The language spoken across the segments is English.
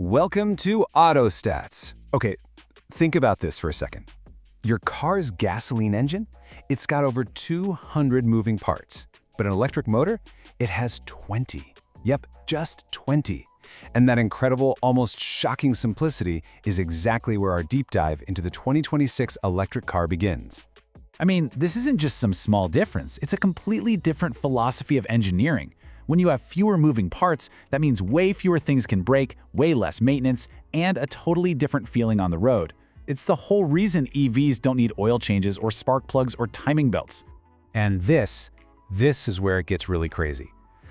Welcome to AutoStats. Okay, think about this for a second. Your car's gasoline engine, it's got over 200 moving parts. But an electric motor, it has 20. Yep, just 20. And that incredible, almost shocking simplicity is exactly where our deep dive into the 2026 electric car begins. I mean, this isn't just some small difference, it's a completely different philosophy of engineering. When you have fewer moving parts, that means way fewer things can break, way less maintenance, and a totally different feeling on the road. It's the whole reason EVs don't need oil changes or spark plugs or timing belts. And this is where it gets really crazy.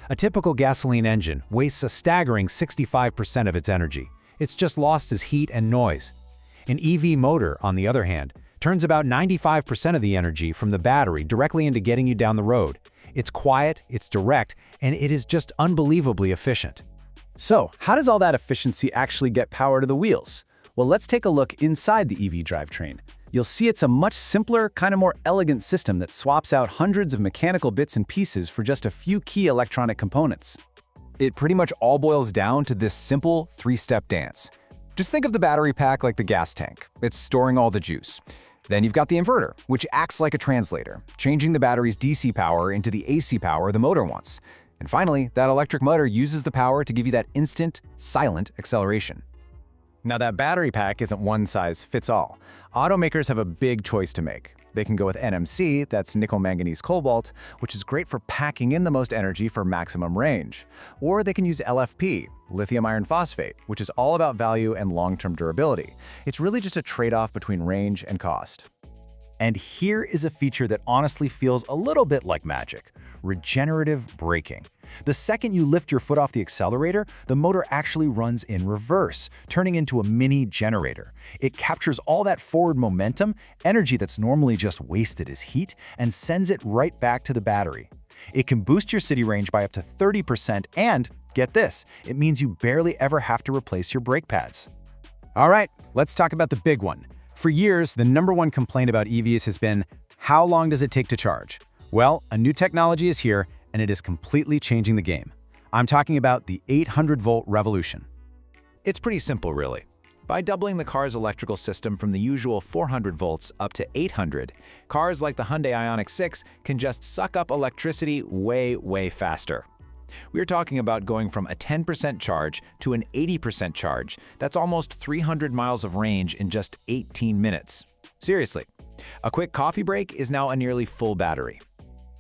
A typical gasoline engine wastes a staggering 65% of its energy. It's just lost as heat and noise. An EV motor, on the other hand, turns about 95% of the energy from the battery directly into getting you down the road. It's quiet, it's direct, and it is just unbelievably efficient. So, how does all that efficiency actually get power to the wheels? Well, let's take a look inside the EV drivetrain. You'll see it's a much simpler, kind of more elegant system that swaps out hundreds of mechanical bits and pieces for just a few key electronic components. It pretty much all boils down to this simple three-step dance. Just think of the battery pack like the gas tank. It's storing all the juice. Then you've got the inverter, which acts like a translator, changing the battery's DC power into the AC power the motor wants. And finally, that electric motor uses the power to give you that instant, silent acceleration. Now that battery pack isn't one size fits all. Automakers have a big choice to make. They can go with NMC, that's nickel manganese cobalt, which is great for packing in the most energy for maximum range. Or they can use LFP, lithium iron phosphate, which is all about value and long-term durability. It's really just a trade-off between range and cost. And here is a feature that honestly feels a little bit like magic: regenerative braking. The second you lift your foot off the accelerator, the motor actually runs in reverse, turning into a mini generator. It captures all that forward momentum, energy that's normally just wasted as heat, and sends it right back to the battery. It can boost your city range by up to 30%, and get this, it means you barely ever have to replace your brake pads. All right, let's talk about the big one. For years, the number one complaint about EVs has been, how long does it take to charge? Well, a new technology is here, and it is completely changing the game. I'm talking about the 800-volt revolution. It's pretty simple, really. By doubling the car's electrical system from the usual 400 volts up to 800, cars like the Hyundai Ioniq 6 can just suck up electricity way faster. We're talking about going from a 10% charge to an 80% charge. That's almost 300 miles of range in just 18 minutes. Seriously, a quick coffee break is now a nearly full battery.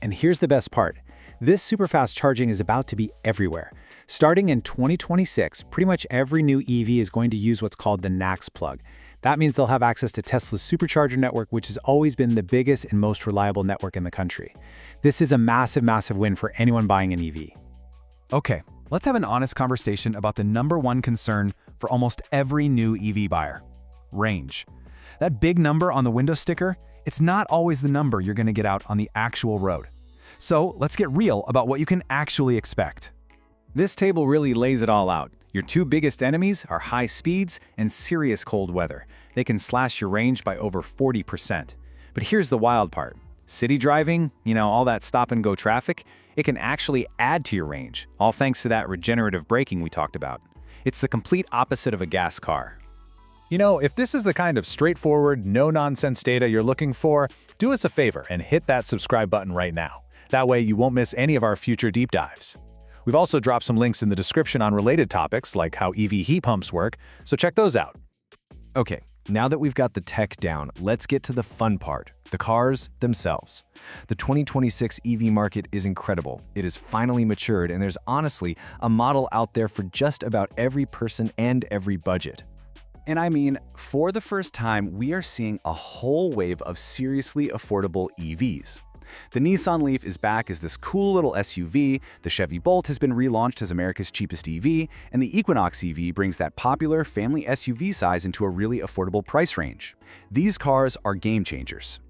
And here's the best part. This super fast charging is about to be everywhere. Starting in 2026, pretty much every new EV is going to use what's called the NACS plug. That means they'll have access to Tesla's supercharger network, which has always been the biggest and most reliable network in the country. This is a massive win for anyone buying an EV. Okay, let's have an honest conversation about the number one concern for almost every new EV buyer: range. That big number on the window sticker, it's not always the number you're going to get out on the actual road. So let's get real about what you can actually expect. This table really lays it all out. Your two biggest enemies are high speeds and serious cold weather. They can slash your range by over 40%. But here's the wild part. City driving, all that stop-and-go traffic, it can actually add to your range, all thanks to that regenerative braking we talked about. It's the complete opposite of a gas car. If this is the kind of straightforward, no-nonsense data you're looking for, do us a favor and hit that subscribe button right now. That way you won't miss any of our future deep dives. We've also dropped some links in the description on related topics like how EV heat pumps work, so check those out. Okay, now that we've got the tech down, let's get to the fun part: the cars themselves. The 2026 EV market is incredible. It is finally matured, and there's honestly a model out there for just about every person and every budget. And I mean, for the first time, we are seeing a whole wave of seriously affordable EVs. The Nissan Leaf is back as this cool little SUV, the Chevy Bolt has been relaunched as America's cheapest EV, and the Equinox EV brings that popular family SUV size into a really affordable price range. These cars are game changers.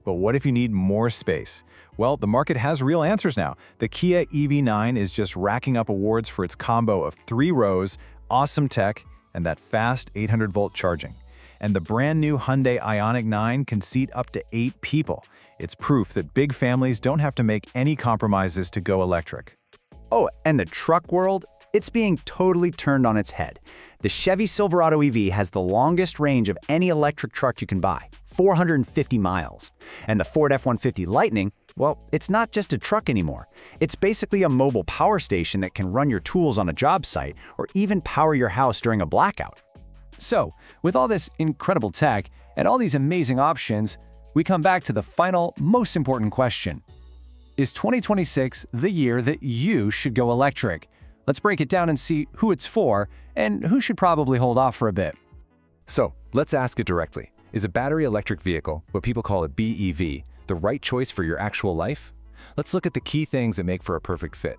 But what if you need more space? Well, the market has real answers now. The Kia EV9 is just racking up awards for its combo of 3 rows, awesome tech, and that fast 800-volt charging. And the brand new Hyundai Ioniq 9 can seat up to 8 people. It's proof that big families don't have to make any compromises to go electric. Oh, and the truck world, It's being totally turned on its head. The Chevy Silverado EV has the longest range of any electric truck you can buy, 450 miles. And the Ford F-150 Lightning, well, it's not just a truck anymore. It's basically a mobile power station that can run your tools on a job site or even power your house during a blackout. So, with all this incredible tech and all these amazing options, we come back to the final, most important question. Is 2026 the year that you should go electric? Let's break it down and see who it's for and who should probably hold off for a bit. So, let's ask it directly. Is a battery electric vehicle, what people call a BEV, the right choice for your actual life? Let's look at the key things that make for a perfect fit.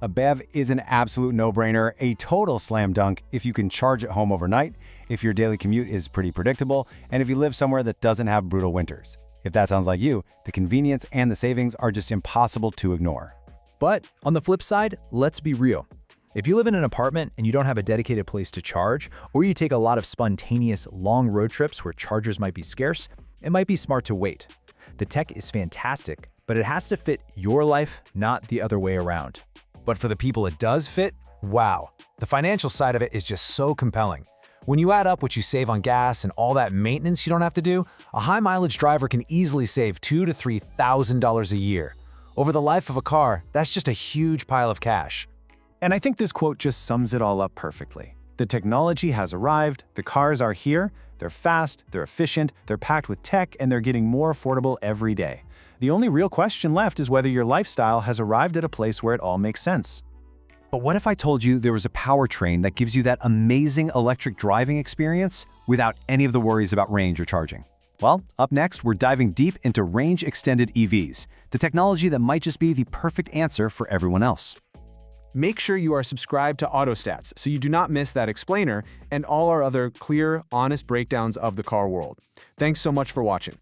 A BEV is an absolute no-brainer, a total slam dunk if you can charge at home overnight, if your daily commute is pretty predictable, and if you live somewhere that doesn't have brutal winters. If that sounds like you, the convenience and the savings are just impossible to ignore. But on the flip side, let's be real. If you live in an apartment and you don't have a dedicated place to charge, or you take a lot of spontaneous long road trips where chargers might be scarce, it might be smart to wait. The tech is fantastic, but it has to fit your life, not the other way around. But for the people it does fit, wow. The financial side of it is just so compelling. When you add up what you save on gas and all that maintenance you don't have to do, a high-mileage driver can easily save $2,000 to $3,000 a year. Over the life of a car, that's just a huge pile of cash. And I think this quote just sums it all up perfectly. The technology has arrived, the cars are here, they're fast, they're efficient, they're packed with tech, and they're getting more affordable every day. The only real question left is whether your lifestyle has arrived at a place where it all makes sense. But what if I told you there was a powertrain that gives you that amazing electric driving experience without any of the worries about range or charging? Well, up next, we're diving deep into range-extended EVs, the technology that might just be the perfect answer for everyone else. Make sure you are subscribed to AutoStats so you do not miss that explainer and all our other clear, honest breakdowns of the car world. Thanks so much for watching.